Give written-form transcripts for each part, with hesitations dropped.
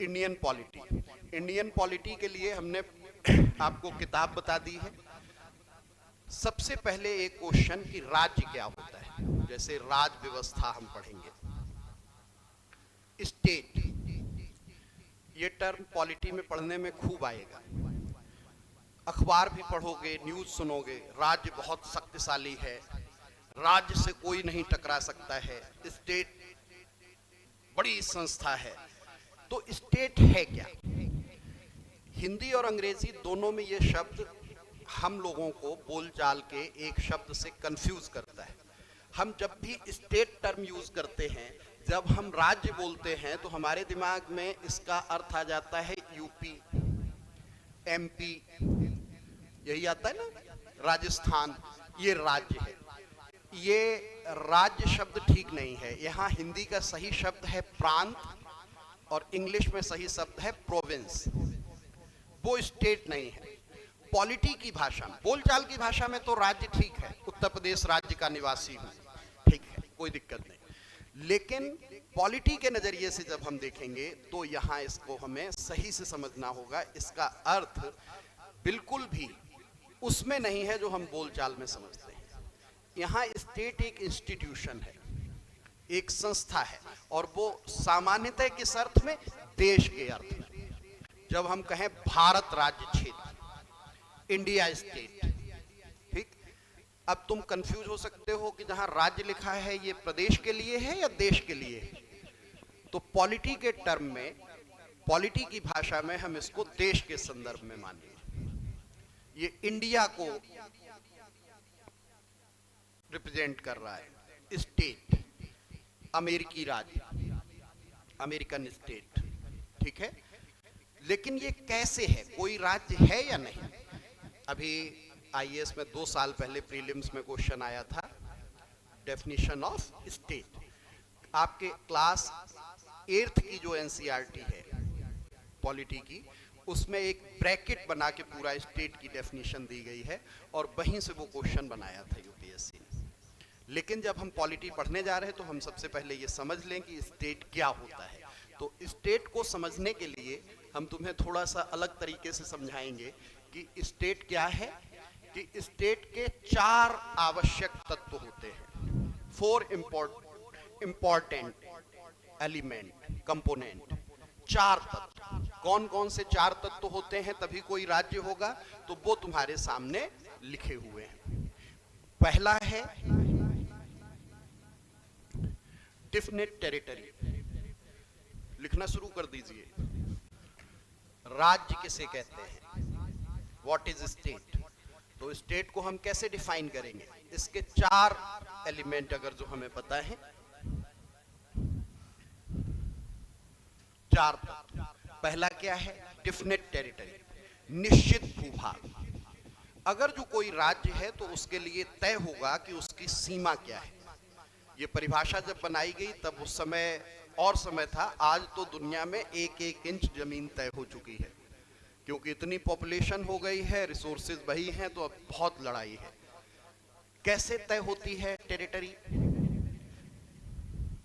Indian polity. Indian polity के लिए हमने आपको किताब बता दी है। सबसे पहले एक क्वेश्चन कि राज्य क्या होता है, जैसे राज व्यवस्था हम पढ़ेंगे। स्टेट, ये टर्म पॉलिटी में पढ़ने में खूब आएगा, अखबार भी पढ़ोगे, न्यूज सुनोगे, राज्य बहुत शक्तिशाली है, राज्य से कोई नहीं टकरा सकता है, स्टेट बड़ी संस्था है। तो स्टेट है क्या? हिंदी और अंग्रेजी दोनों में ये शब्द हम लोगों को बोलचाल के एक शब्द से कंफ्यूज करता है। हम जब भी स्टेट टर्म यूज करते हैं, जब हम राज्य बोलते हैं तो हमारे दिमाग में इसका अर्थ आ जाता है यूपी, एमपी, यही आता है ना, राजस्थान, ये राज्य है। ये राज्य शब्द ठीक नहीं है। यहाँ हिंदी का सही शब्द है प्रांत और इंग्लिश में सही शब्द है प्रोविंस, वो स्टेट नहीं है। पॉलिटी की भाषा में, बोलचाल की भाषा में तो राज्य ठीक है, उत्तर प्रदेश राज्य का निवासी हूँ, ठीक है, कोई दिक्कत नहीं। लेकिन पॉलिटी के नजरिए से जब हम देखेंगे तो यहाँ इसको हमें सही से समझना होगा। इसका अर्थ बिल्कुल भी उसमें नहीं है जो हम बोलचाल में समझते हैं। यहाँ स्टेट एक इंस्टीट्यूशन है, एक संस्था है, और वो सामान्यतः किस अर्थ में? देश के अर्थ में। जब हम कहें भारत राज्य क्षेत्र, इंडिया स्टेट, ठीक। अब तुम कंफ्यूज हो सकते हो कि जहां राज्य लिखा है ये प्रदेश के लिए है या देश के लिए है। तो पॉलिटी के टर्म में, पॉलिटी की भाषा में हम इसको देश के संदर्भ में मानेंगे। ये इंडिया को रिप्रेजेंट कर रहा है स्टेट, अमेरिकी राज्य, अमेरिकन स्टेट, ठीक है। लेकिन ये कैसे है, कोई राज्य है या नहीं? अभी आईएएस में 2 साल पहले प्रीलिम्स में क्वेश्चन आया था, डेफिनेशन ऑफ स्टेट। आपके क्लास 8th की जो एनसीईआरटी है पॉलिटी की, उसमें एक ब्रैकेट बना के पूरा स्टेट की डेफिनेशन दी गई है और वहीं से वो क्वेश्चन बनाया था यूपीएससी ने। लेकिन जब हम पॉलिटी पढ़ने जा रहे हैं तो हम सबसे पहले ये समझ लें कि स्टेट क्या होता है। तो स्टेट को समझने के लिए हम तुम्हें थोड़ा सा अलग तरीके से समझाएंगे कि स्टेट क्या है। कि स्टेट के 4 आवश्यक तत्व होते हैं, 4 इंपॉर्टेंट एलिमेंट, कंपोनेंट, 4 तत्व। कौन कौन से 4 तत्व होते हैं तभी कोई राज्य होगा, तो वो तुम्हारे सामने लिखे हुए हैं। पहला है डेफिनिट टेरिटरी, लिखना शुरू कर दीजिए। राज्य किसे कहते हैं? What is state? तो स्टेट को हम कैसे डिफाइन करेंगे? इसके 4 एलिमेंट अगर जो हमें पता है, 4 तत्व। पहला क्या है? डेफिनिट टेरिटरी, निश्चित भूभाग। अगर जो कोई राज्य है तो उसके लिए तय होगा कि उसकी सीमा क्या है। ये परिभाषा जब बनाई गई तब उस समय और समय था, आज तो दुनिया में 1-1 इंच जमीन तय हो चुकी है, क्योंकि इतनी पॉपुलेशन हो गई है, रिसोर्सेज वही हैं, तो अब बहुत लड़ाई है। कैसे तय होती है टेरिटरी?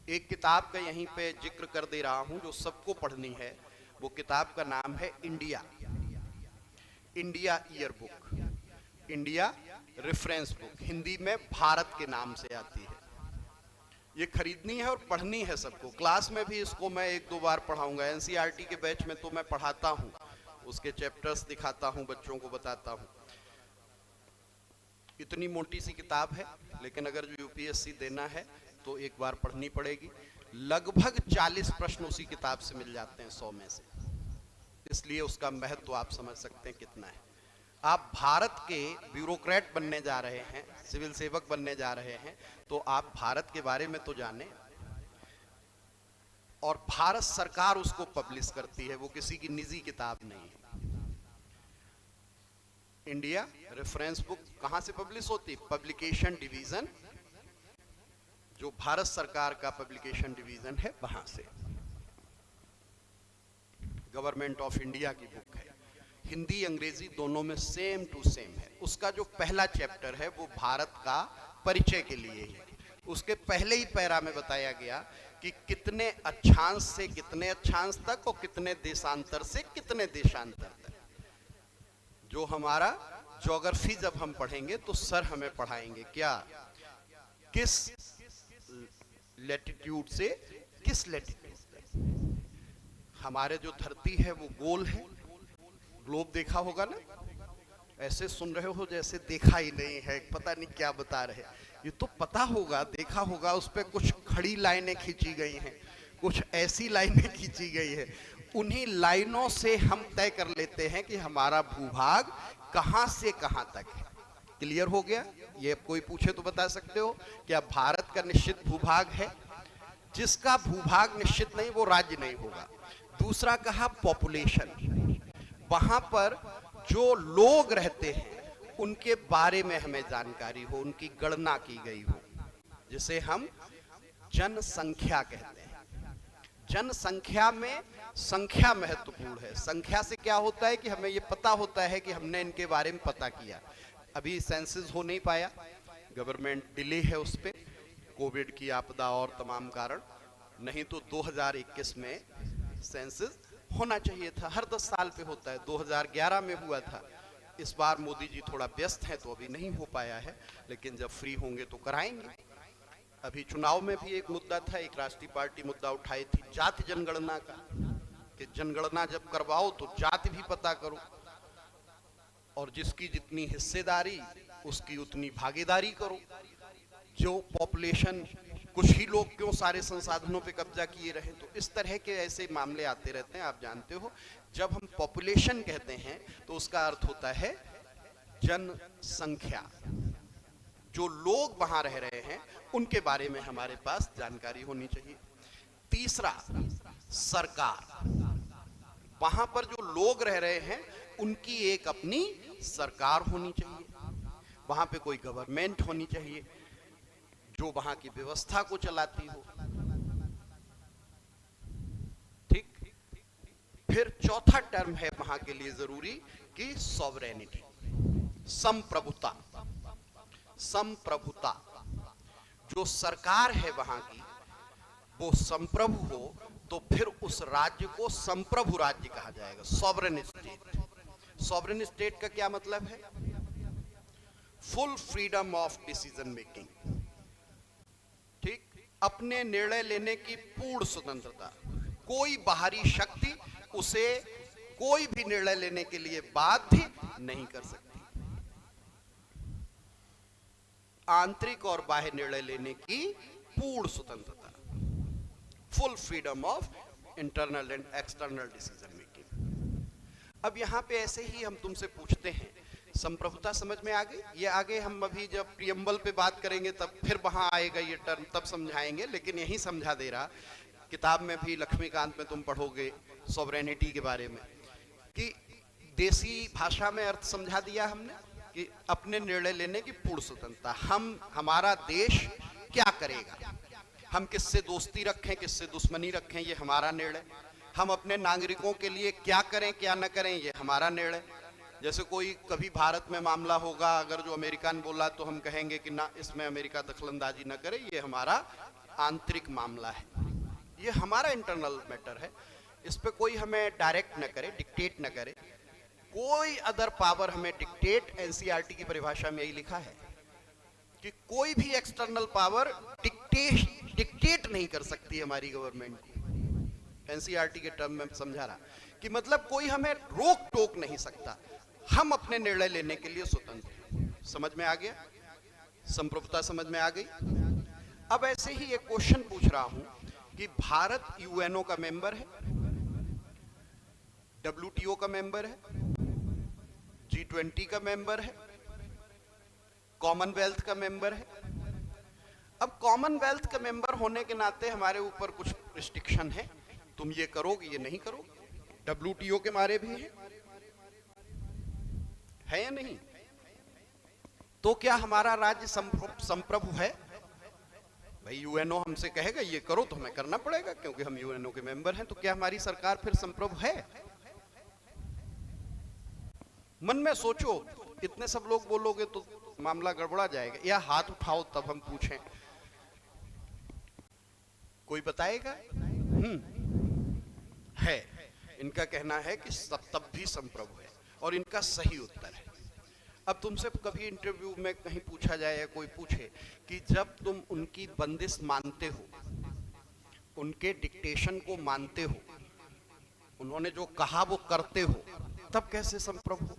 एक किताब का यहीं पे जिक्र कर दे रहा हूं जो सबको पढ़नी है। वो किताब का नाम है India, India year book, India reference book, Hindi में भारत के नाम से आती है। ये खरीदनी है और पढ़नी है सबको। क्लास में भी इसको मैं 1-2 बार पढ़ाऊंगा। एनसीईआरटी के बैच में तो मैं पढ़ाता हूँ, उसके चैप्टर्स दिखाता हूँ, बच्चों को बताता हूँ। इतनी मोटी सी किताब है, लेकिन अगर जो यूपीएससी देना है तो एक बार पढ़नी पड़ेगी। लगभग 40 प्रश्न उसी किताब से मिल जाते हैं 100 में से, इसलिए उसका महत्व तो आप समझ सकते हैं कितना है। आप भारत के ब्यूरोक्रेट बनने जा रहे हैं, सिविल सेवक बनने जा रहे हैं, तो आप भारत के बारे में तो जानें। और भारत सरकार उसको पब्लिश करती है, वो किसी की निजी किताब नहीं है। इंडिया रेफरेंस बुक कहां से पब्लिश होती? पब्लिकेशन डिवीजन, जो भारत सरकार का पब्लिकेशन डिवीजन है वहां से। गवर्नमेंट ऑफ इंडिया की बुक है, हिंदी अंग्रेजी दोनों में सेम टू सेम है। उसका जो पहला चैप्टर है वो भारत का परिचय के लिए है। उसके पहले ही पैरा में बताया गया कि कितने अक्षांश से कितने अक्षांश तक और कितने देशांतर से कितने देशांतर तक। जो हमारा ज्योग्राफी जब हम पढ़ेंगे तो सर हमें पढ़ाएंगे क्या, किस लैटिट्यूड से किस लैटिट्यूड तक। हमारे जो धरती है वो गोल है, ग्लोब देखा होगा ना, ऐसे सुन रहे हो जैसे देखा ही नहीं है, पता नहीं क्या बता रहे। ये तो पता होगा, देखा होगा, उस पर कुछ खड़ी लाइनें खींची गई हैं, कुछ ऐसी लाइनें खींची गई है। उन्हीं लाइनों से हम तय कर लेते हैं कि हमारा भूभाग कहां से कहां तक है। क्लियर हो गया? ये कोई पूछे तो बता सकते हो क्या भारत का निश्चित भूभाग है? जिसका भूभाग निश्चित नहीं वो राज्य नहीं होगा। दूसरा कहा पॉपुलेशन, वहां पर जो लोग रहते हैं उनके बारे में हमें जानकारी हो, उनकी गणना की गई हो, जिसे हम जनसंख्या कहते हैं। जनसंख्या में संख्या महत्वपूर्ण है। संख्या से क्या होता है कि हमें ये पता होता है कि हमने इनके बारे में पता किया। अभी सेंसस हो नहीं पाया, गवर्नमेंट डिले है उस पे, कोविड की आपदा और तमाम कारण, नहीं तो 2021 में सेंसस होना चाहिए था। हर 10 साल पे होता है, 2011 में हुआ था। इस बार मोदी जी थोड़ा व्यस्त हैं तो अभी नहीं हो पाया है, लेकिन जब फ्री होंगे तो कराएंगे। अभी चुनाव में भी एक मुद्दा था, एक राष्ट्रीय पार्टी मुद्दा उठाई थी जाति जनगणना का, कि जनगणना जब करवाओ तो जाति भी पता करो, और जिसकी जितनी हिस्सेदारी उसकी उतनी भागीदारी करो। जो पॉपुलेशन, कुछ ही लोग क्यों सारे संसाधनों पे कब्जा किए रहे। तो इस तरह के ऐसे मामले आते रहते हैं, आप जानते हो। जब हम पॉपुलेशन कहते हैं तो उसका अर्थ होता है जनसंख्या, जो लोग वहां रह रहे हैं उनके बारे में हमारे पास जानकारी होनी चाहिए। तीसरा सरकार, वहां पर जो लोग रह रहे हैं उनकी एक अपनी सरकार होनी चाहिए, वहां पे कोई गवर्नमेंट होनी चाहिए जो वहां की व्यवस्था को चलाती हो। ठीक। फिर चौथा टर्म है वहां के लिए जरूरी कि सॉवरेनिटी, संप्रभुता। संप्रभुता, जो सरकार है वहां की वो संप्रभु हो तो फिर उस राज्य को संप्रभु राज्य कहा जाएगा, सॉवरेन स्टेट। सॉवरेन स्टेट का क्या मतलब है? Full freedom of decision making. ठीक, अपने निर्णय लेने की पूर्ण स्वतंत्रता, कोई बाहरी शक्ति उसे कोई भी निर्णय लेने के लिए बाध्य नहीं कर सकती। आंतरिक और बाह्य निर्णय लेने की पूर्ण स्वतंत्रता, full freedom of internal and external decision making. अब यहां पे ऐसे ही हम तुमसे पूछते हैं, संप्रभुता समझ में आ गई? ये आगे हम अभी जब प्रियम्बल पे बात करेंगे तब फिर वहां आएगा ये टर्म, तब समझाएंगे, लेकिन यही समझा दे रहा। किताब में भी लक्ष्मीकांत में तुम पढ़ोगे सॉवरेनिटी के बारे में, कि देसी भाषा में अर्थ समझा दिया हमने कि अपने निर्णय लेने की पूर्ण स्वतंत्रता। हमारा देश क्या करेगा, हम किससे दोस्ती रखें किससे दुश्मनी रखें, ये हमारा निर्णय। हम अपने नागरिकों के लिए क्या करें क्या न करें, ये हमारा निर्णय। जैसे कोई कभी भारत में मामला होगा, अगर जो अमेरिका ने बोला तो हम कहेंगे कि ना, इसमें अमेरिका दखलंदाजी न करे, ये हमारा आंतरिक मामला है, ये हमारा इंटरनल मैटर है। इस पे कोई हमें डायरेक्ट न करे, डिक्टेट न करे, कोई अदर पावर हमें डिक्टेट। एनसीईआरटी की परिभाषा में यही लिखा है कि कोई भी एक्सटर्नल पावर डिक्टेट नहीं कर सकती हमारी गवर्नमेंट को। एनसीईआरटी के टर्म में समझा रहा कि मतलब कोई हमें रोक टोक नहीं सकता, हम अपने निर्णय लेने के लिए स्वतंत्र। समझ में आ गया? संप्रभुता समझ में आ गई? अब ऐसे ही एक क्वेश्चन पूछ रहा हूं कि भारत यूएनओ का मेंबर है, डब्ल्यूटीओ का मेंबर है, G20 का मेंबर है, कॉमनवेल्थ का मेंबर है। अब कॉमनवेल्थ का मेंबर होने के नाते हमारे ऊपर कुछ रिस्ट्रिक्शन है, तुम ये करोगे ये नहीं करोगे। डब्ल्यूटीओ के मारे भी है या नहीं? तो क्या हमारा राज्य संप्रभु है? भाई यूएनओ हमसे कहेगा ये करो तो हमें करना पड़ेगा क्योंकि हम यूएनओ के मेंबर हैं। तो क्या हमारी सरकार फिर संप्रभु है? मन में सोचो, इतने सब लोग बोलोगे तो मामला गड़बड़ा जाएगा। या हाथ उठाओ तब हम पूछें। कोई बताएगा? है। इनका कहना है कि तब भी संप्रभु है, और इनका सही उत्तर है। अब तुमसे कभी इंटरव्यू में कहीं पूछा जाए या कोई पूछे कि जब तुम उनकी बंदिश मानते हो, उनके डिक्टेशन को मानते हो, उन्होंने जो कहा वो करते हो, तब कैसे संप्रभु हो?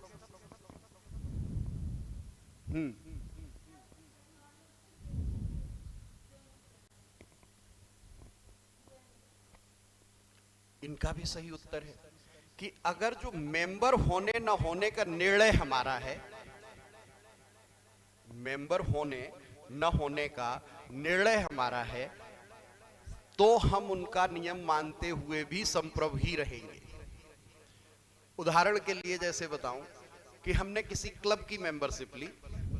इनका भी सही उत्तर है कि अगर जो मेंबर होने न होने का निर्णय हमारा है, मेंबर होने न होने का निर्णय हमारा है, तो हम उनका नियम मानते हुए भी संप्रभु ही रहेंगे। उदाहरण के लिए जैसे बताऊं कि हमने किसी क्लब की मेंबरशिप ली,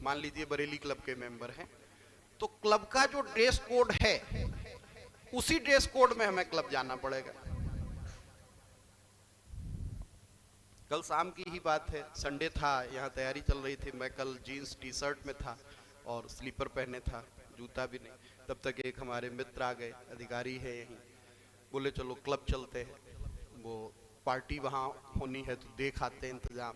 मान लीजिए बरेली क्लब के मेंबर हैं, तो क्लब का जो ड्रेस कोड है उसी ड्रेस कोड में हमें क्लब जाना पड़ेगा। कल शाम की ही बात है, संडे था, यहाँ तैयारी चल रही थी, मैं कल जीन्स टी शर्ट में था और स्लीपर पहने था, जूता भी नहीं। तब तक एक हमारे मित्र आ गए, अधिकारी है यहीं, बोले चलो क्लब चलते हैं, वो पार्टी वहाँ होनी है तो देख आते हैं इंतजाम।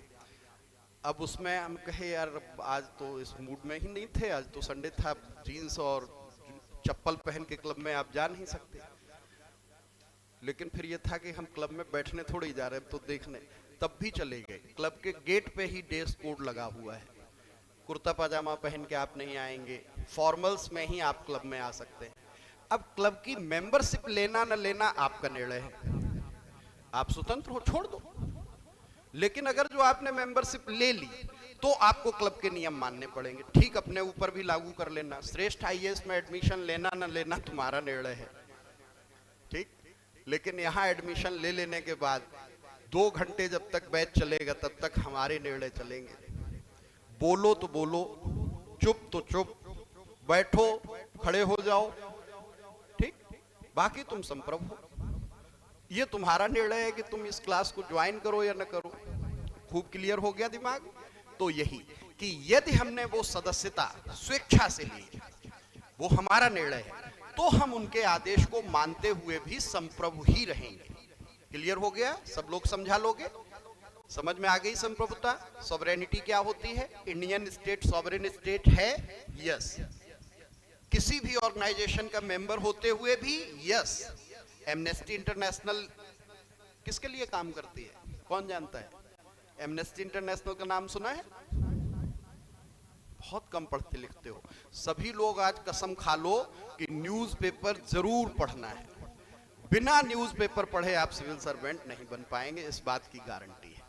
अब उसमें हम कहे यार आज तो इस मूड में ही नहीं थे, आज तो संडे था, जीन्स और चप्पल पहन के क्लब में आप जा नहीं सकते। लेकिन फिर ये था कि हम क्लब में बैठने थोड़ी जा रहे हैं, तो देखने, तब भी चले गए। क्लब के गेट पे ही ड्रेस कोड लगा हुआ है, कुर्ता पजामा पहन के आप नहीं आएंगे, फॉर्मल्स में ही आप क्लब में आ सकते हैं। अब क्लब की मेंबरशिप लेना न लेना आपका निर्णय है, आप स्वतंत्र हो, छोड़ दो। लेकिन अगर जो आपने मेंबरशिप ले ली तो आपको क्लब के नियम मानने पड़ेंगे। ठीक अपने ऊपर भी लागू कर लेना, श्रेष्ठ आईएएस में एडमिशन लेना न लेना तुम्हारा निर्णय है, ठीक। लेकिन यहाँ एडमिशन ले लेने के बाद 2 घंटे जब तक बैच चलेगा तब तक हमारे निर्णय चलेंगे। बोलो तो बोलो, चुप तो चुप, बैठो खड़े हो जाओ, ठीक। बाकी तुम संप्रभु हो, ये तुम्हारा निर्णय है कि तुम इस क्लास को ज्वाइन करो या न करो। खूब क्लियर हो गया दिमाग? तो यही कि यदि हमने वो सदस्यता स्वेच्छा से ली, वो हमारा निर्णय है, तो हम उनके आदेश को मानते हुए भी संप्रभु ही रहेंगे। क्लियर हो गया? सब लोग समझा लोगे? समझ में आ गई संप्रभुता? सॉवरेनिटी क्या होती है? इंडियन स्टेट सॉवरेन स्टेट है, यस। किसी भी ऑर्गेनाइजेशन का मेंबर होते हुए भी, यस। एमनेस्टी इंटरनेशनल किसके लिए काम करती है, कौन जानता है? एमनेस्टी इंटरनेशनल का नाम सुना है? बहुत कम पढ़ते लिखते हो। सभी लोग आज कसम खा लो कि न्यूज़पेपर जरूर पढ़ना है। बिना न्यूज़पेपर पढ़े आप सिविल सर्वेंट नहीं बन पाएंगे, इस बात की गारंटी है।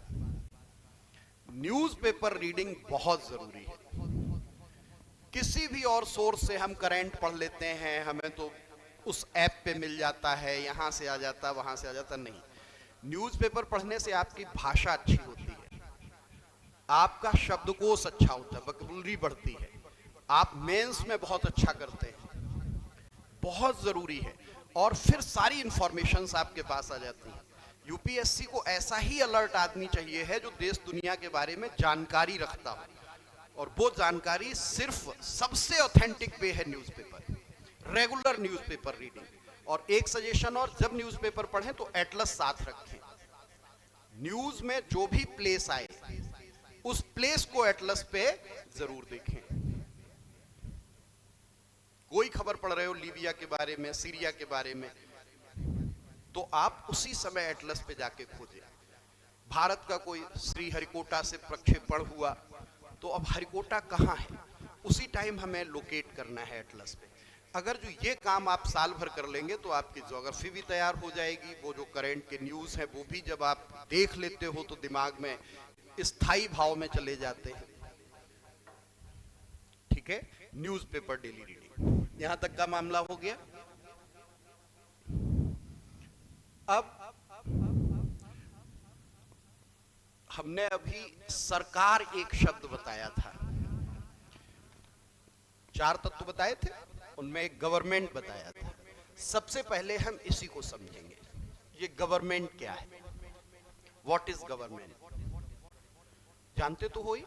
न्यूज़पेपर रीडिंग बहुत जरूरी है। किसी भी और सोर्स से हम करंट पढ़ लेते हैं, हमें तो उस ऐप पे मिल जाता है, यहाँ से आ जाता वहाँ से आ जाता, नहीं। न्यूज़पेपर पढ़ने से आपकी भाषा अच्छी होती है, आपका शब्दकोश अच्छा होता है, वोकैबुलरी बढ़ती है, आप मेंस में बहुत अच्छा करते हैं, बहुत ज़रूरी है। और फिर सारी इंफॉर्मेशंस आपके पास आ जाती हैं। यूपीएससी को ऐसा ही अलर्ट आदमी चाहिए है जो देश दुनिया के बारे में जानकारी रखता हो, और वो जानकारी सिर्फ सबसे ऑथेंटिक वे है न्यूज़पेपर, रेगुलर न्यूज़पेपर रीडिंग। और एक सजेशन और, जब न्यूज़पेपर पढ़ें तो एटलस साथ रखें। न्यूज़ में जो भी प्लेस आए उस प्लेस को एटलस पे जरूर देखें। कोई खबर पढ़ रहे हो लीबिया के बारे में, सीरिया के बारे में, तो आप उसी समय एटलस पे जाके खोजें। भारत का कोई श्रीहरिकोटा से प्रक्षेपण हुआ, तो अब हरिकोटा कहाँ है, उसी टाइम हमें लोकेट करना है एटलस पे। अगर जो ये काम आप साल भर कर लेंगे तो आपकी ज्योग्राफी भी तैयार हो जाएगी। वो जो करंट के न्यूज़ हैं वो भी जब आप देख लेते हो तो दिमाग में स्थायी भाव में चले जाते हैं, ठीक है। न्यूज़पेपर डेली रीडिंग, यहां तक का मामला हो गया। अब हमने अभी सरकार एक शब्द बताया था, 4 तत्व बताए थे, उनमें एक गवर्नमेंट बताया था। सबसे पहले हम इसी को समझेंगे, ये गवर्नमेंट क्या है, व्हाट इज गवर्नमेंट। जानते तो हो ही,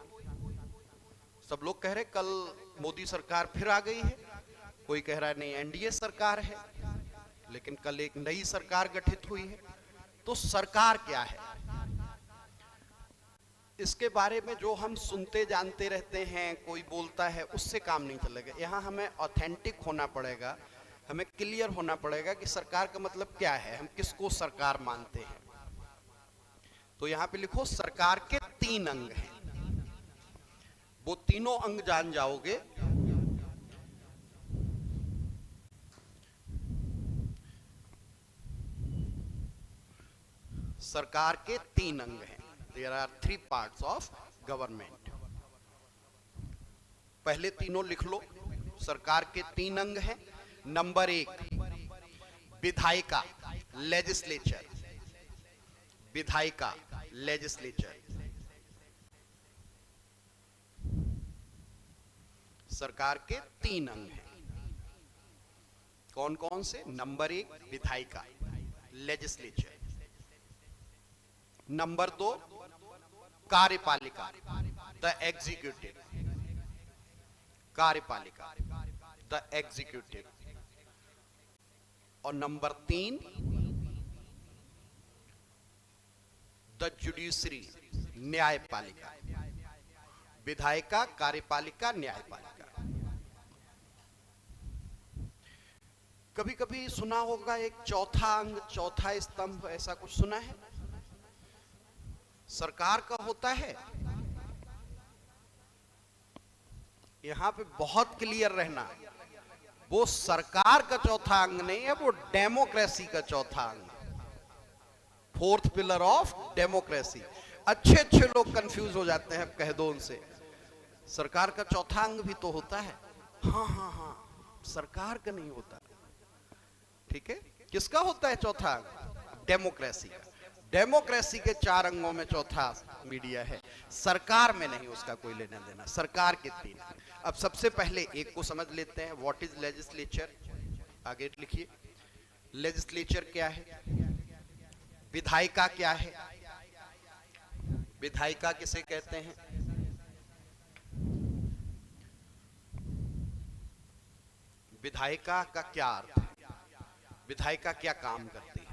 सब लोग कह रहे कल मोदी सरकार फिर आ गई है, कोई कह रहा है नहीं एनडीए सरकार है, लेकिन कल एक नई सरकार गठित हुई है। तो सरकार क्या है, इसके बारे में जो हम सुनते जानते रहते हैं, कोई बोलता है, उससे काम नहीं चलेगा। यहाँ हमें ऑथेंटिक होना पड़ेगा, हमें क्लियर होना पड़ेगा कि सरकार का मतलब क्या है, हम किसको सरकार मानते हैं। तो यहाँ पे लिखो सरकार के 3 अंग हैं। वो तीनों अंग जान जाओगे सरकार के 3 अंग हैं। There are 3 parts of government. पहले तीनों लिख लो। सरकार के 3 अंग हैं। नंबर 1 विधायिका, लेजिस्लेचर। विधायिका, लेजिस्लेचर। सरकार के 3 अंग हैं। कौन कौन से? नंबर 1 विधायिका, लेजिस्लेचर। नंबर 2 कार्यपालिका, द एग्जीक्यूटिव। कार्यपालिका, द एग्जीक्यूटिव। और नंबर 3 द जुडिशरी, न्यायपालिका। विधायिका, कार्यपालिका, न्यायपालिका। कभी कभी सुना होगा एक चौथा अंग, चौथा स्तंभ, ऐसा कुछ सुना है? सरकार का होता है। यहां पे बहुत क्लियर रहना, वो सरकार का चौथा अंग नहीं है, वो डेमोक्रेसी का चौथा अंग, 4th पिलर ऑफ डेमोक्रेसी। अच्छे अच्छे लोग कंफ्यूज हो जाते हैं, कह दो उनसे सरकार का चौथा अंग भी तो होता है। हाँ हाँ हाँ, सरकार का नहीं होता। ठीक है, किसका होता है चौथा अंग? डेमोक्रेसी का। डेमोक्रेसी के 4 अंगों में चौथा मीडिया है, सरकार में नहीं, उसका कोई लेना देना। सरकार के 3। अब सबसे पहले एक को समझ लेते हैं, व्हाट इज लेजिस्लेचर। आगे लिखिए, लेजिस्लेचर क्या है, विधायिका क्या है, विधायिका किसे कहते हैं, विधायिका का क्या अर्थ है, विधायिका क्या काम करती है।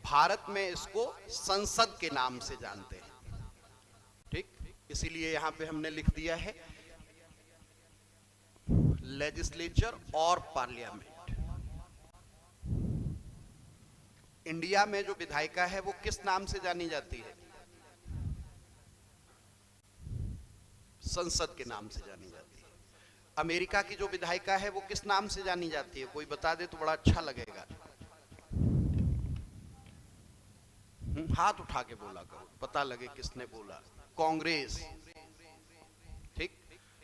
भारत में इसको संसद के नाम से जानते हैं। ठीक, इसीलिए यहां पे हमने लिख दिया है लेजिस्लेचर और पार्लियामेंट। इंडिया में जो विधायिका है वो किस नाम से जानी जाती है? संसद के नाम से जानी जाती है। अमेरिका की जो विधायिका है वो किस नाम से जानी जाती है? कोई बता दे तो बड़ा अच्छा लगेगा। हाथ उठा के बोला करो, पता लगे किसने बोला। कांग्रेस। ठीक,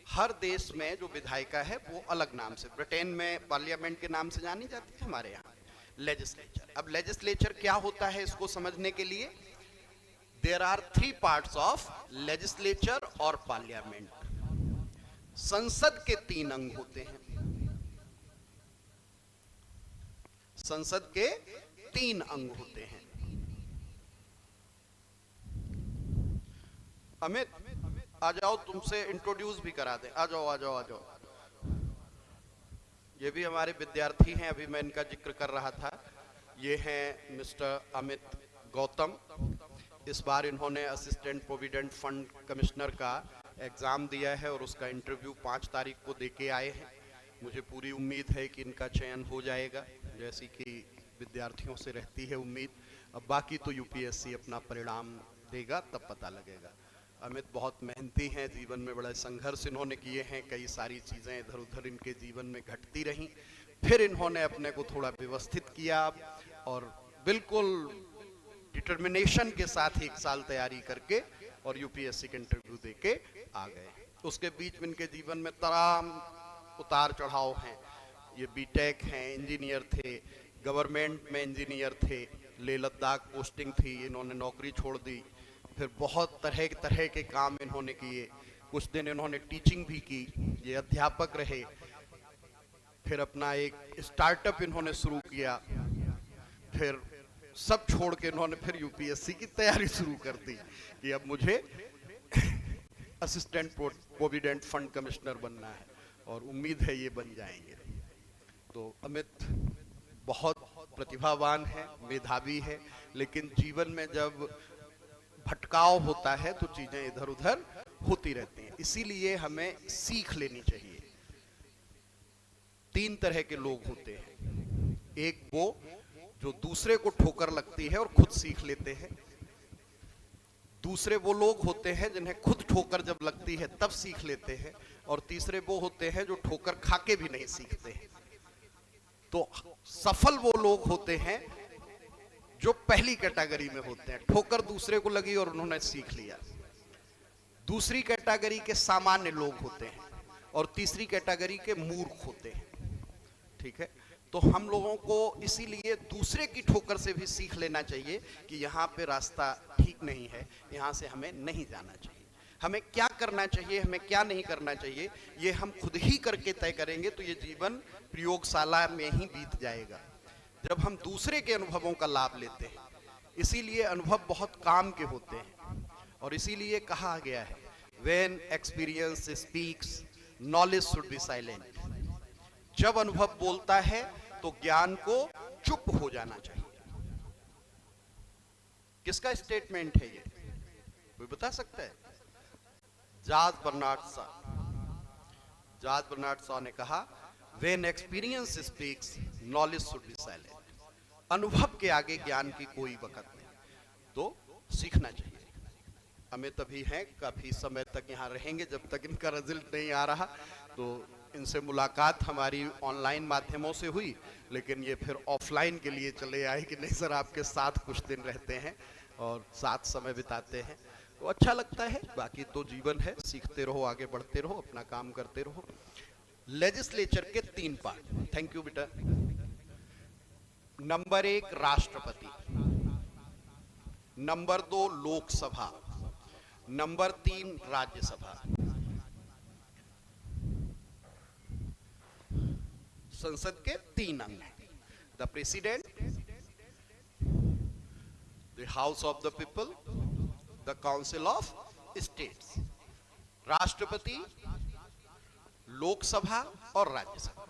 हर देश में जो विधायिका है वो अलग नाम से, ब्रिटेन में पार्लियामेंट के नाम से जानी जाती है, हमारे यहाँ लेजिस्लेचर। अब लेजिस्लेचर क्या होता है इसको समझने के लिए, there are 3 parts of legislature और पार्लियामेंट। संसद के 3 अंग होते हैं। संसद के 3 अंग होते हैं। अमित आ जाओ, तुमसे इंट्रोड्यूस भी करा दें। आ जाओ आ जाओ आ जाओ। ये भी हमारे विद्यार्थी हैं, अभी मैं इनका जिक्र कर रहा था। ये हैं मिस्टर अमित गौतम। इस बार इन्होंने असिस्टेंट प्रोविडेंट फंड कमिश्नर का एग्ज़ाम दिया है और उसका इंटरव्यू 5 तारीख को देके आए हैं। मुझे पूरी उम्मीद है कि इनका चयन हो जाएगा, जैसी कि विद्यार्थियों से रहती है उम्मीद। अब बाकी तो यूपीएससी अपना परिणाम देगा, तब पता लगेगा। अमित बहुत मेहनती हैं, जीवन में बड़ा संघर्ष इन्होंने किए हैं, कई सारी चीज़ें इधर उधर इनके जीवन में घटती रहीं, फिर इन्होंने अपने को थोड़ा व्यवस्थित किया और बिल्कुल डिटर्मिनेशन के साथ 1 साल तैयारी करके और यूपीएससी के इंटरव्यू देके आ गए। उसके बीच में इनके जीवन में तमाम उतार चढ़ाव हैं। ये बीटेक हैं, इंजीनियर थे, गवर्नमेंट में इंजीनियर थे, लेह लद्दाख पोस्टिंग थी, इन्होंने नौकरी छोड़ दी, फिर बहुत तरह के काम इन्होंने किए। कुछ दिन इन्होंने टीचिंग भी की, ये अध्यापक रहे। फिर अपना एक स्टार्टअप इन्होंने शुरू किया, फिर सब छोड़ के इन्होंने फिर यूपीएससी की तैयारी शुरू कर दी कि अब मुझे असिस्टेंट प्रोविडेंट फंड कमिश्नर बनना है, और उम्मीद है ये बन जाएंगे। तो अमित बहुत प्रतिभावान है, मेधावी है, लेकिन जीवन में जब भटकाव होता है तो चीजें इधर उधर होती रहती हैं। इसीलिए हमें सीख लेनी चाहिए। 3 तरह के लोग होते हैं। एक वो जो दूसरे को ठोकर लगती है और खुद सीख लेते हैं। दूसरे वो लोग होते हैं जिन्हें खुद ठोकर जब लगती है तब सीख लेते हैं। और तीसरे वो होते हैं जो ठोकर खाके भी नहीं सीखते हैं। तो सफल वो लोग होते हैं जो पहली कैटेगरी में होते हैं, ठोकर दूसरे को लगी और उन्होंने सीख लिया। दूसरी कैटेगरी के सामान्य लोग होते हैं और तीसरी कैटेगरी के मूर्ख होते हैं। ठीक है, तो हम लोगों को इसीलिए दूसरे की ठोकर से भी सीख लेना चाहिए कि यहाँ पे रास्ता ठीक नहीं है, यहाँ से हमें नहीं जाना चाहिए। हमें क्या करना चाहिए, हमें क्या नहीं करना चाहिए, ये हम खुद ही करके तय करेंगे तो ये जीवन प्रयोगशाला में ही बीत जाएगा, जब हम दूसरे के अनुभवों का लाभ लेते हैं। इसीलिए अनुभव बहुत काम के होते हैं और इसीलिए कहा गया है, When experience speaks, knowledge should be silent. जब अनुभव बोलता है तो ज्ञान को चुप हो जाना चाहिए। किसका स्टेटमेंट है ये, कोई बता सकता है? जॉर्ज बर्नार्ड शॉ ने कहा, When experience speaks, knowledge should be silent. अनुभव के आगे ज्ञान की कोई वक़्त नहीं, तो सीखना चाहिए। हमें तभी हैं, काफी समय तक यहाँ रहेंगे जब तक इनका रिजल्ट नहीं आ रहा। तो इनसे मुलाकात हमारी ऑनलाइन माध्यमों से हुई, लेकिन ये फिर ऑफलाइन के लिए चले आए कि नहीं सर आपके साथ कुछ दिन रहते हैं और साथ समय बिताते हैं, तो अच्छा लगता है। बाकी तो जीवन है, सीखते रहो, आगे बढ़ते रहो, अपना काम करते रहो। लेजिस्लेचर के 3 पार्ट। थैंक यू बेटा। नंबर 1 राष्ट्रपति, नंबर 2 लोकसभा, नंबर 3 राज्यसभा। संसद के 3 अंग हैं। The president, the house of the people, the council of states. राष्ट्रपति, लोकसभा और राज्यसभा।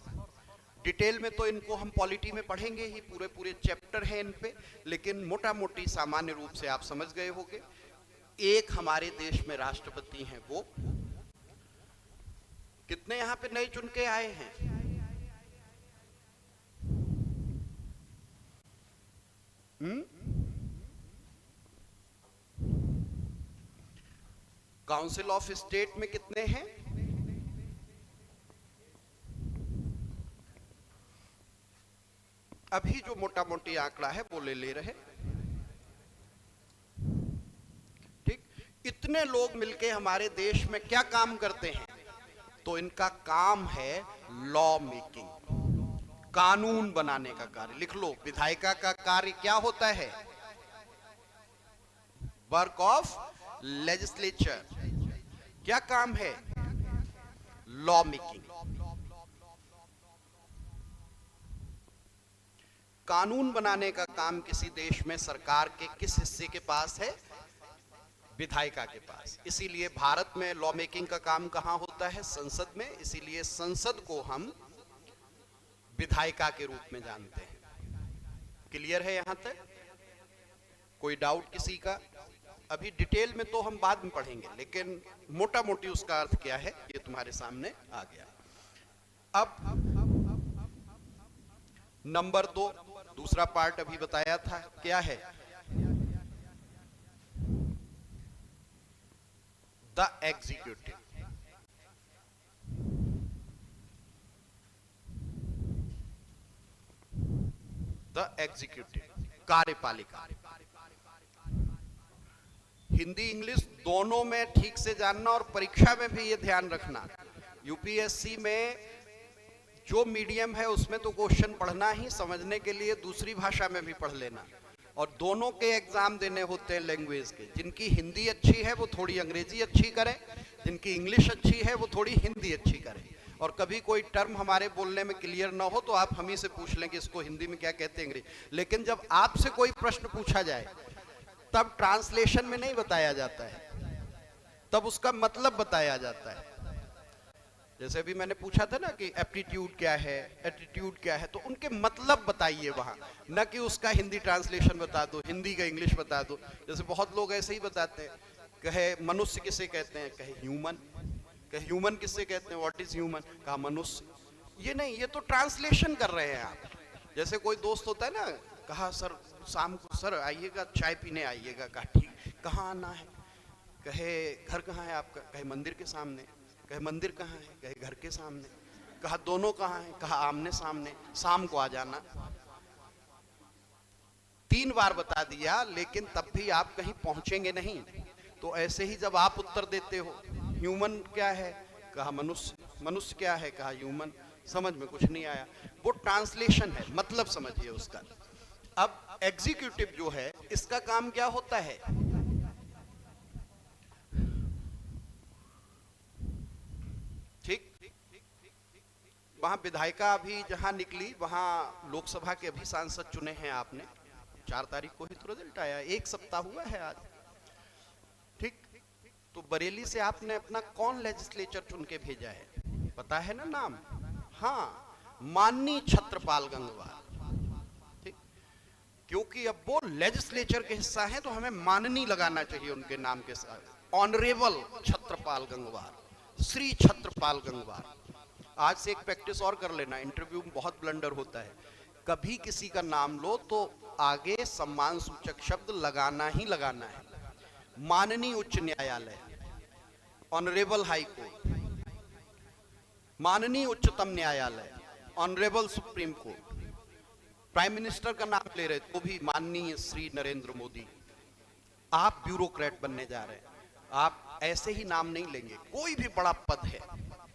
डिटेल में तो इनको हम पॉलिटी में पढ़ेंगे ही, पूरे चैप्टर हैं इन पे, लेकिन मोटा मोटी सामान्य रूप से आप समझ गए होंगे। एक हमारे देश में राष्ट्रपति हैं, वो कितने यहां पे नए चुन के आए हैं? काउंसिल ऑफ स्टेट में कितने हैं? अभी जो मोटा मोटी आंकड़ा है वो ले रहे। ठीक, इतने लोग मिलके हमारे देश में क्या काम करते हैं? तो इनका काम है लॉ मेकिंग, कानून बनाने का कार्य। लिख लो, विधायिका का कार्य क्या होता है? Work of legislature. क्या काम है? Law making. कानून बनाने का काम किसी देश में सरकार के किस हिस्से के पास है? विधायिका के पास। इसीलिए भारत में लॉ मेकिंग का काम कहां होता है? संसद में। इसीलिए संसद को हम विधायिका के रूप में जानते हैं। क्लियर है यहां तक? कोई डाउट किसी का? अभी डिटेल में तो हम बाद में पढ़ेंगे, लेकिन मोटा मोटी उसका अर्थ क्या है ये तुम्हारे सामने आ गया। अब नंबर 2, दूसरा पार्ट अभी बताया था, क्या है? The executive. द एग्जीक्यूटिव, कार्यपालिका। हिंदी इंग्लिश दोनों में ठीक से जानना और परीक्षा में भी ये ध्यान रखना। यूपीएससी में जो मीडियम है उसमें तो क्वेश्चन पढ़ना ही, समझने के लिए दूसरी भाषा में भी पढ़ लेना। और दोनों के एग्जाम देने होते हैं लैंग्वेज के। जिनकी हिंदी अच्छी है वो थोड़ी अंग्रेजी अच्छी करें, जिनकी इंग्लिश अच्छी है वो थोड़ी हिंदी अच्छी करें। और कभी कोई टर्म हमारे बोलने में क्लियर ना हो तो आप हम ही से पूछ लें कि इसको हिंदी में क्या कहते हैं, अंग्रेजी। लेकिन जब आपसे कोई प्रश्न पूछा जाए तब ट्रांसलेशन में नहीं बताया जाता है, तब उसका मतलब बताया जाता है। जैसे अभी मैंने पूछा था ना कि एप्टीट्यूड क्या है, एटीट्यूड क्या है, तो उनके मतलब बताइए वहां, न कि उसका हिंदी ट्रांसलेशन बता दो, हिंदी का इंग्लिश बता दो। जैसे बहुत लोग ऐसे ही बताते हैं, कहे मनुष्य किसे कहते हैं, कहे ह्यूमन, कहे ह्यूमन किससे कहते हैं, व्हाट इज ह्यूमन, कहा मनुष्य। ये नहीं, ये तो ट्रांसलेशन कर रहे हैं आप। जैसे कोई दोस्त होता है ना, कहा सर शाम को सर आइएगा, चाय पीने आइएगा, कहा ठीक, कहाँ आना है, कहे घर कहाँ है आपका, कहे मंदिर के सामने, कहे मंदिर कहाँ है, कहे घर के सामने, कहा दोनों कहाँ है, कहा आमने सामने, शाम को आ जाना। 3 बार बता दिया, लेकिन तब भी आप कहीं पहुंचेंगे नहीं। तो ऐसे ही जब आप उत्तर देते हो, ह्यूमन क्या है, कहा मनुष्य, मनुष्य क्या है, कहा ह्यूमन, समझ में कुछ नहीं आया। वो ट्रांसलेशन है, मतलब समझिए उसका। अब एग्जीक्यूटिव जो है, इसका काम क्या होता है, ठीक, वहां विधायिका अभी जहां निकली, वहां लोकसभा के अभी सांसद चुने हैं आपने, 4 तारीख को ही तो रिजल्ट आया, 1 सप्ताह हुआ है आज, ठीक। तो बरेली से आपने अपना कौन लेजिस्लेचर चुन के भेजा है, पता है ना नाम, हाँ, माननीय छत्रपाल गंगवार, ठीक। क्योंकि अब वो लेजिस्लेचर के हिस्सा हैं, तो हमें माननीय लगाना चाहिए उनके नाम के साथ। ऑनरेबल छत्रपाल गंगवार, श्री छत्रपाल गंगवार। आज से एक प्रैक्टिस और कर लेना, इंटरव्यू में बहुत ब्लंडर होता है, कभी किसी का नाम लो तो आगे सम्मान सूचक शब्द लगाना ही लगाना है। माननीय उच्च न्यायालय, ऑनरेबल हाई कोर्ट, माननीय उच्चतम न्यायालय, honourable supreme court, prime minister का नाम ले रहे तो भी माननीय श्री नरेंद्र मोदी। आप ब्यूरोक्रेट बनने जा रहे हैं, आप ऐसे ही नाम नहीं लेंगे, कोई भी बड़ा पद है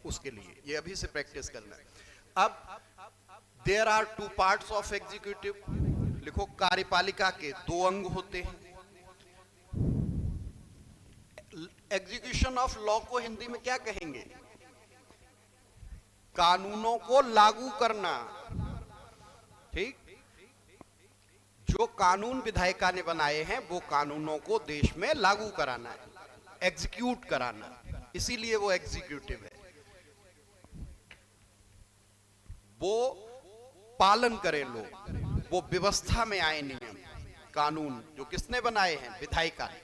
उसके लिए, ये अभी से प्रैक्टिस करना है। अब there are 2 parts of executive, लिखो कार्यपालिका के 2 अंग होते हैं। एग्जीक्यूशन ऑफ लॉ को हिंदी में क्या कहेंगे, कानूनों को लागू करना, ठीक। जो कानून विधायिका ने बनाए हैं, वो कानूनों को देश में लागू कराना है, एग्जीक्यूट कराना, इसीलिए वो एग्जीक्यूटिव है। वो पालन करें लोग, वो व्यवस्था में आए नियम कानून, जो किसने बनाए हैं, विधायिका ने।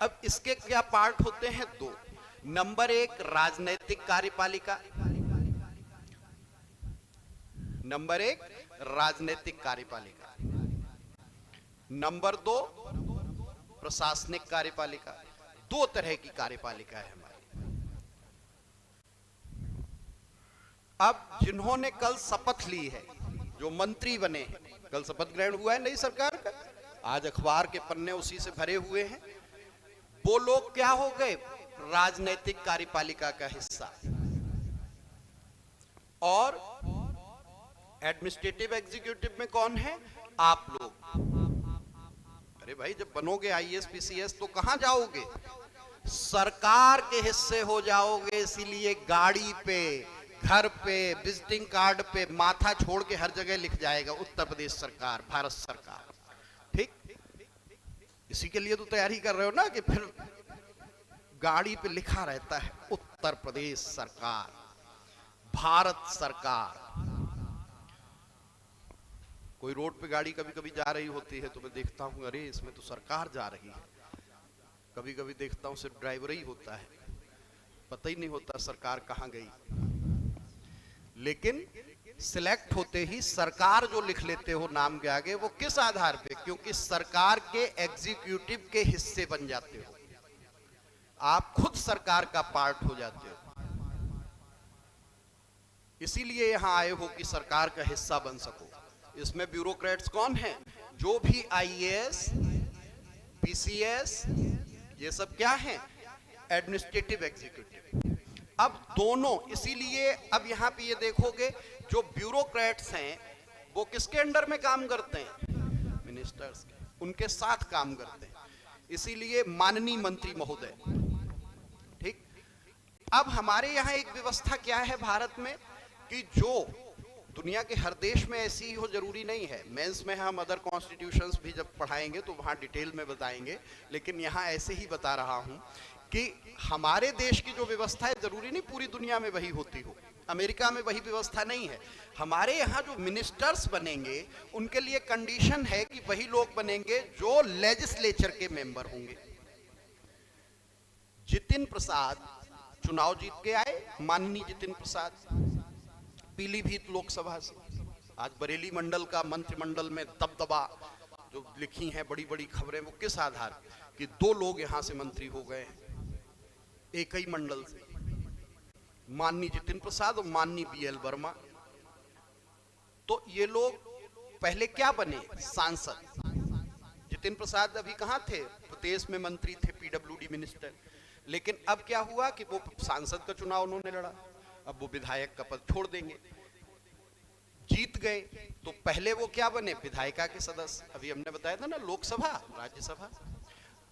अब इसके क्या पार्ट होते हैं, 2। नंबर 1 राजनैतिक कार्यपालिका, नंबर 1 राजनैतिक कार्यपालिका, नंबर 2 प्रशासनिक कार्यपालिका। 2 तरह की कार्यपालिका है हमारी। अब जिन्होंने कल शपथ ली है, जो मंत्री बने हैं, कल शपथ ग्रहण हुआ है नई सरकार का, आज अखबार के पन्ने उसी से भरे हुए हैं, वो लोग क्या हो गए, राजनैतिक कार्यपालिका का हिस्सा। और एडमिनिस्ट्रेटिव एग्जीक्यूटिव में कौन है, आप लोग। अरे भाई, जब बनोगे आईएएस पीसीएस तो कहां जाओगे, सरकार के हिस्से हो जाओगे। इसीलिए गाड़ी पे, घर पे, विजिटिंग कार्ड पे माथा छोड़ के हर जगह लिख जाएगा उत्तर प्रदेश सरकार, भारत सरकार, ठीक। इसी के लिए तो तैयारी कर रहे हो ना, कि फिर गाड़ी पे लिखा रहता है उत्तर प्रदेश सरकार, भारत सरकार। कोई रोड पे गाड़ी कभी कभी जा रही होती है तो मैं देखता हूं, अरे इसमें तो सरकार जा रही है। कभी कभी देखता हूं सिर्फ ड्राइवर ही होता है, पता ही नहीं होता सरकार कहां गई। लेकिन सिलेक्ट होते ही सरकार जो लिख लेते हो नाम के आगे, वो किस आधार पे, क्योंकि सरकार के एग्जीक्यूटिव के हिस्से बन जाते हो, आप खुद सरकार का पार्ट हो जाते हो। इसीलिए यहां आए हो कि सरकार का हिस्सा बन सको। इसमें ब्यूरोक्रेट्स कौन हैं, जो भी आईएएस, पीसीएस, ये सब क्या हैं, एडमिनिस्ट्रेटिव एग्जीक्यूटिव। अब दोनों, इसीलिए अब यहां पे ये देखोगे, जो ब्यूरोक्रेट्स हैं वो किसके अंडर में काम करते हैं, मिनिस्टर्स के, उनके साथ काम करते हैं। इसीलिए माननीय मंत्री महोदय, ठीक। अब हमारे यहाँ एक व्यवस्था क्या है भारत में, कि जो दुनिया के हर देश में ऐसी ही हो जरूरी नहीं है। मेंस में हम अदर कॉन्स्टिट्यूशंस भी जब पढ़ाएंगे तो वहाँ डिटेल में बताएंगे, लेकिन यहाँ ऐसे ही बता रहा हूँ कि हमारे देश की जो व्यवस्था है जरूरी नहीं पूरी दुनिया में वही होती हो। अमेरिका में वही व्यवस्था नहीं है। हमारे यहाँ जो मिनिस्टर्स बनेंगे उनके लिए कंडीशन है कि वही लोग बनेंगे जो लेजिस्लेचर के मेंबर होंगे। जितिन प्रसाद चुनाव जीत के आए, माननीय जितिन प्रसाद, पीलीभीत लोकसभा से। आज बरेली मंडल का मंत्रिमंडल में दबदबा जो लिखी हैं बड़ी बड़ी खबरें, वो किस आधार कि 2 लोग यहां से मंत्री हो गए हैं एक ही मंडल से, माननीय जितिन प्रसाद और माननीय BL वर्मा। तो ये लोग पहले क्या बने? सांसद। जितिन प्रसाद अभी कहां थे? प्रदेश में मंत्री थे, PWD मिनिस्टर। लेकिन अब क्या हुआ कि वो सांसद का चुनाव उन्होंने लड़ा, अब वो विधायक का पद छोड़ देंगे। जीत गए तो पहले वो क्या बने? विधायिका के सदस्य। अभी हमने बताया था ना, लोकसभा, राज्यसभा।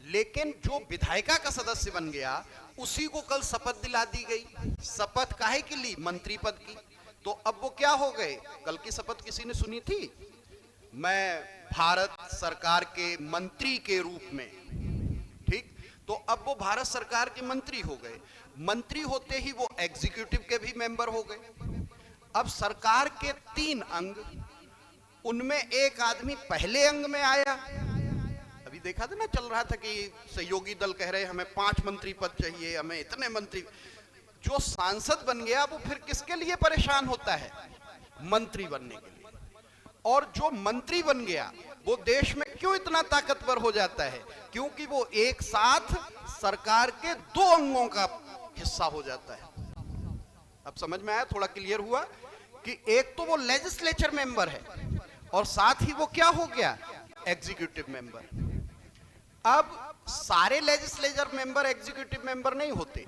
लेकिन जो विधायिका का सदस्य बन गया उसी को कल शपथ दिला दी गई। शपथ काहे के लिए? मंत्री पद की। तो अब वो क्या हो गए? कल की शपथ किसी ने सुनी थी? मैं भारत सरकार के मंत्री के रूप में, ठीक? तो अब वो भारत सरकार के मंत्री हो गए। मंत्री होते ही वो एग्जीक्यूटिव के भी मेंबर हो गए। अब सरकार के 3 अंग, उनमें एक आदमी पहले अंग में आया। अभी देखा था ना, चल रहा था कि सहयोगी दल कह रहे हमें 5 मंत्री पद चाहिए, हमें इतने मंत्री। जो सांसद बन गया वो फिर किसके लिए परेशान होता है? मंत्री बनने के लिए। और जो मंत्री बन गया वो देश में क्यों इतना ताकतवर हो जाता है? क्योंकि वो एक साथ सरकार के 2 अंगों का हिस्सा हो जाता है। अब समझ में आया? थोड़ा क्लियर हुआ कि एक तो वो लेजिस्लेचर मेंबर है और साथ ही वो क्या हो गया? Executive member. अब सारे लेजिस्लेचर मेंबर एग्जीक्यूटिव मेंबर नहीं होते।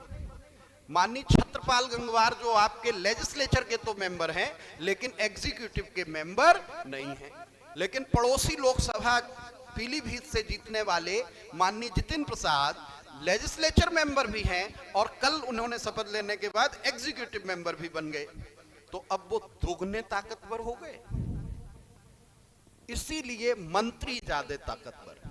माननीय छत्रपाल गंगवार जो आपके लेजिस्लेचर के तो मेंबर हैं लेकिन एग्जीक्यूटिव के मेंबर नहीं हैं। लेकिन पड़ोसी लोकसभा पीलीभीत से जीतने वाले माननीय जितिन प्रसाद लेजिस्लेचर मेंबर भी हैं और कल उन्होंने शपथ लेने के बाद एग्जीक्यूटिव मेंबर भी बन गए। तो अब वो दोगुने ताकतवर हो गए। इसीलिए मंत्री ज्यादा ताकतवर,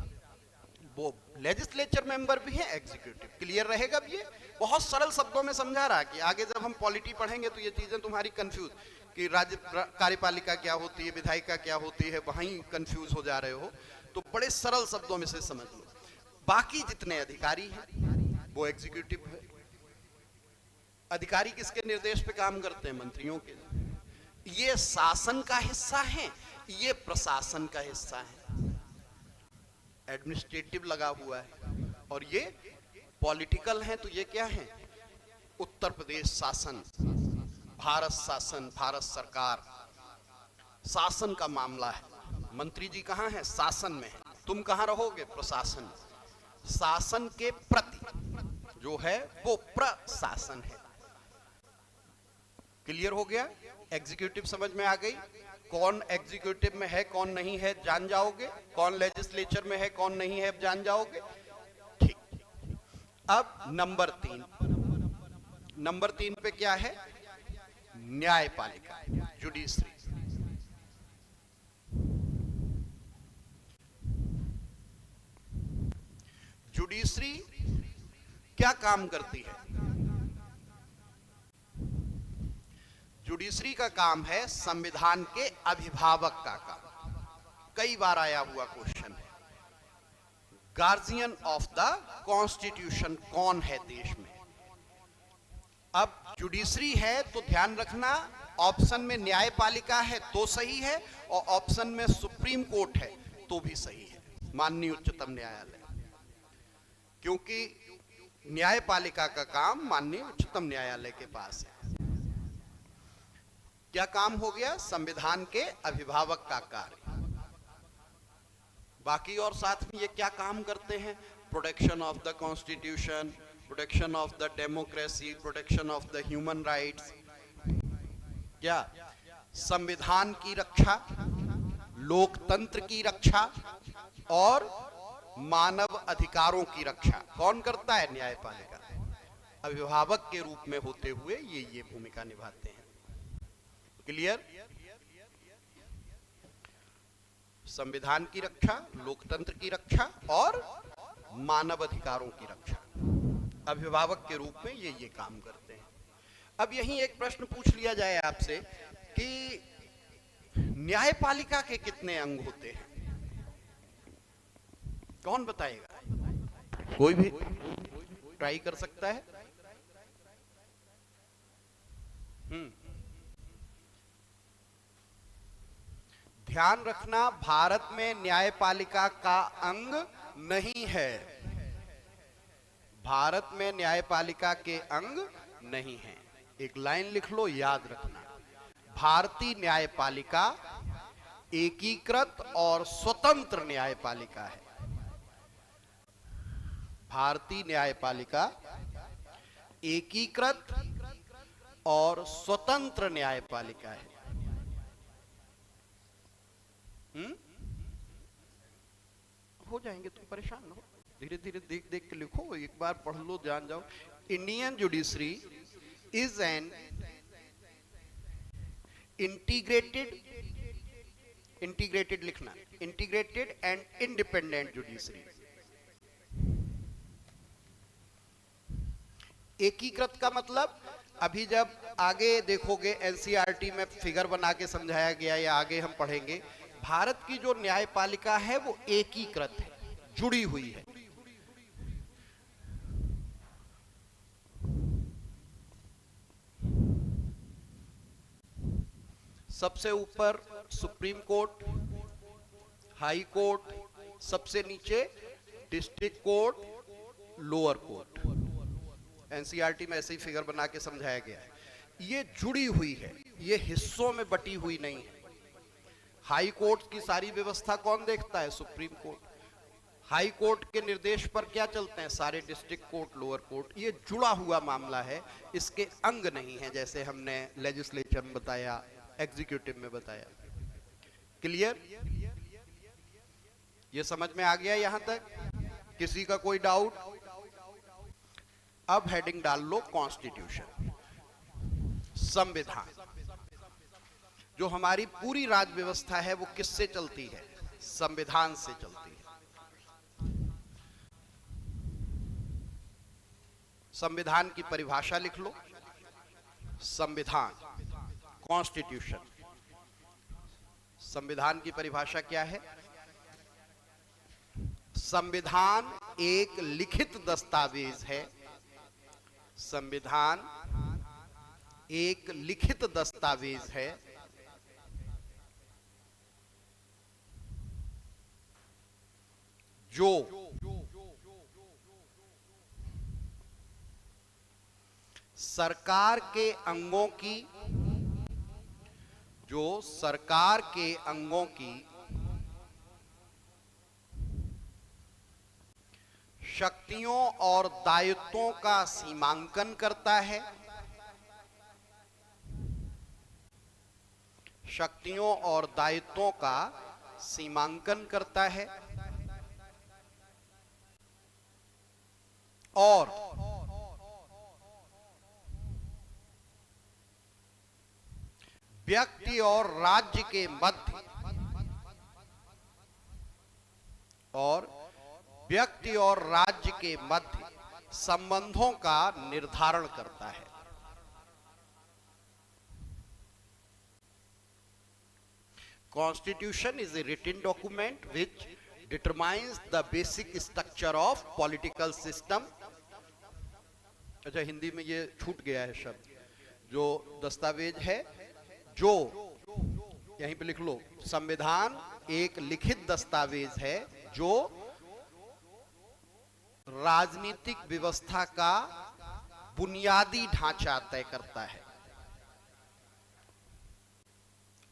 वो लेजिस्लेचर मेंबर भी है, एग्जीक्यूटिव। क्लियर रहेगा? ये बहुत सरल शब्दों में समझा रहा कि आगे जब हम पॉलिटी पढ़ेंगे तो ये चीजें तुम्हारी कंफ्यूज कि राज्य कार्यपालिका क्या होती है, विधायिका क्या होती है, वहीं कंफ्यूज हो जा रहे हो। तो बड़े सरल शब्दों में से समझ लो। बाकी जितने अधिकारी हैं वो एग्जीक्यूटिव है। अधिकारी किसके निर्देश पे काम करते हैं? मंत्रियों के। ये शासन का हिस्सा है, ये प्रशासन का हिस्सा है। एडमिनिस्ट्रेटिव लगा हुआ है और ये पॉलिटिकल है। तो ये क्या है? उत्तर प्रदेश शासन, भारत शासन, भारत सरकार, शासन का मामला है। मंत्री जी कहाँ हैं? शासन में है। तुम कहाँ रहोगे? प्रशासन। शासन के प्रति जो है वो प्रशासन है। क्लियर हो गया? एग्जीक्यूटिव समझ में आ गई? कौन एग्जीक्यूटिव में है कौन नहीं है जान जाओगे, कौन लेजिस्लेचर में है कौन नहीं है जान जाओगे। ठीक। अब नंबर 3 पे क्या है? न्यायपालिका, जुडिशरी। जुडिशरी क्या काम करती है? जुडिशरी का काम है संविधान के अभिभावक का काम। कई बार आया हुआ क्वेश्चन है, गार्जियन ऑफ द कॉन्स्टिट्यूशन कौन है देश में? अब जुडिशरी है तो ध्यान रखना, ऑप्शन में न्यायपालिका है तो सही है और ऑप्शन में सुप्रीम कोर्ट है तो भी सही है, माननीय उच्चतम न्यायालय। क्योंकि न्यायपालिका का काम माननीय उच्चतम न्यायालय के पास है। क्या काम हो गया? संविधान के अभिभावक का कार्य। बाकी और साथ में ये क्या काम करते हैं? Protection of the constitution, protection of the democracy, protection of the human rights. क्या? संविधान की रक्षा, लोकतंत्र की रक्षा और मानव अधिकारों की रक्षा कौन करता है? न्यायपालिका। अभिभावक के रूप में होते हुए ये भूमिका निभाते हैं। क्लियर? संविधान की रक्षा, लोकतंत्र की रक्षा और मानव अधिकारों की रक्षा। अभिभावक के रूप में ये काम करते हैं। अब यही एक प्रश्न पूछ लिया जाए आपसे कि न्यायपालिका के कितने अंग होते हैं? कौन बताएगा? कोई भी ट्राई कर सकता है। ध्यान रखना, भारत में न्यायपालिका का अंग नहीं है। भारत में न्यायपालिका के अंग नहीं है। एक लाइन लिख लो, याद रखना, भारतीय न्यायपालिका एकीकृत और स्वतंत्र न्यायपालिका है। भारतीय न्यायपालिका एकीकृत और स्वतंत्र न्यायपालिका है। हो जाएंगे, तुम परेशान न हो, धीरे धीरे देख देख के लिखो, एक बार पढ़ लो, जान जाओ। Indian judiciary is an integrated लिखना, इंटीग्रेटेड एंड इंडिपेंडेंट जुडिशरी। एकीकृत का मतलब, अभी जब आगे देखोगे एनसीईआरटी में फिगर बना के समझाया गया, या आगे हम पढ़ेंगे, भारत की जो न्यायपालिका है वो एकीकृत है, जुड़ी हुई है। सबसे ऊपर सुप्रीम कोर्ट, हाई कोर्ट, सबसे नीचे district court, lower court. NCERT में ऐसे ही फिगर बना के समझाया गया है। ये जुड़ी हुई है, ये हिस्सों में बटी हुई नहीं है। हाई कोर्ट की सारी व्यवस्था कौन देखता है? Supreme court. हाई कोर्ट के निर्देश पर क्या चलते हैं? सारे डिस्ट्रिक्ट कोर्ट, लोअर कोर्ट। ये जुड़ा हुआ मामला है, इसके अंग नहीं है, जैसे हमने लेजिस्लेचर में बताया, एग्जीक्यूटिव में बताया। क्लियर? ये समझ में आ गया यहां तक? किसी का कोई डाउट? अब हेडिंग डाल लो कॉन्स्टिट्यूशन, संविधान। जो हमारी पूरी राज्य व्यवस्था है वो किससे चलती है? संविधान से चलती है। संविधान की परिभाषा लिख लो। संविधान, कॉन्स्टिट्यूशन। संविधान की परिभाषा क्या है? संविधान एक लिखित दस्तावेज है। संविधान एक लिखित दस्तावेज है जो सरकार के अंगों की, शक्तियों और दायित्वों का सीमांकन करता है। शक्तियों और दायित्वों का सीमांकन करता है और व्यक्ति और राज्य के मध्य संबंधों का निर्धारण करता है। Constitution is a written document which determines the basic structure of political system। अच्छा, हिंदी में ये छूट गया है शब्द। जो दस्तावेज है, जो यहीं पे लिख लो, संविधान एक लिखित दस्तावेज है जो राजनीतिक व्यवस्था का बुनियादी ढांचा तय करता है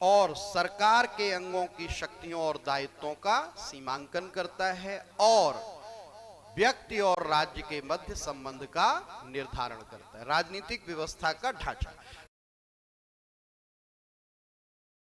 और सरकार के अंगों की शक्तियों और दायित्वों का सीमांकन करता है और व्यक्ति और राज्य के मध्य संबंध का निर्धारण करता है। राजनीतिक व्यवस्था का ढांचा।